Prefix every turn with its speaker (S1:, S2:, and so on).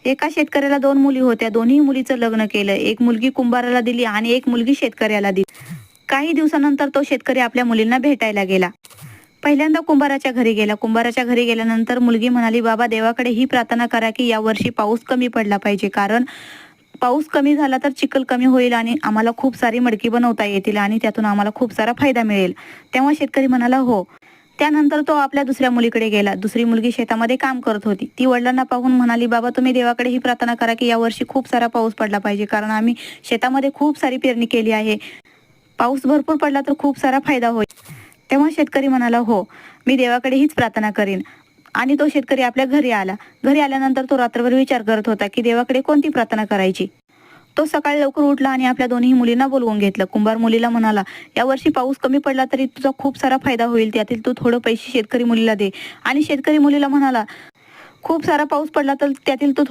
S1: एका शेतकऱ्याला 2 मुली होत्या. दोन्ही मुलीचं लग्न केलं. एक मुलगी कुंभाराला दिली आणि एक मुलगी शेतकऱ्याला दिली. काही दिवसानंतर तो शेतकरी आपल्या मुलींना भेटायला गेला. पहिल्यांदा कुंभाराच्या घरी गेला. कुंभाराच्या घरी गेल्यानंतर मुलगी म्हणाली, "बाबा, देवाकडे ही प्रार्थना करा की यावर्षी पाऊस कमी पडला पाहिजे. कारण पाऊस कमी झाला तर चिखल कमी होईल आणि आम्हाला खूप सारी मडकी बनवता येतील आणि त्यातून आम्हाला खूप सारा फायदा मिळेल." तेव्हा शेतकरी म्हणाला, "हो." त्यानंतर तो आपल्या दुसऱ्या मुलीकडे गेला. दुसरी मुलगी शेतामध्ये काम करत होती. ती वडिलांना पाहून म्हणाली, "बाबा, तुम्ही देवाकडे ही प्रार्थना करा की यावर्षी खूप सारा पाऊस पडला पाहिजे. कारण आम्ही शेतामध्ये खूप सारी पेरणी केली आहे. पाऊस भरपूर पडला तर खूप सारा फायदा होईल." तेव्हा शेतकरी म्हणाला, "हो, मी देवाकडे हीच प्रार्थना करीन." आणि तो शेतकरी आपल्या घरी आला. घरी आल्यानंतर तो रात्रभर विचार करत होता की देवाकडे कोणती प्रार्थना करायची. तो सकाळी लवकर उठला आणि आपल्या दोन्ही मुलींना बोलवून घेतलं. कुंभार मुलीला म्हणाला, "यावर्षी पाऊस कमी पडला तरी तुझा खूप सारा फायदा होईल. त्यातील तू थोडं पैसे शेतकरी मुलीला दे." आणि शेतकरी मुलीला म्हणाला, "खूप सारा पाऊस पडला तर त्यातील तू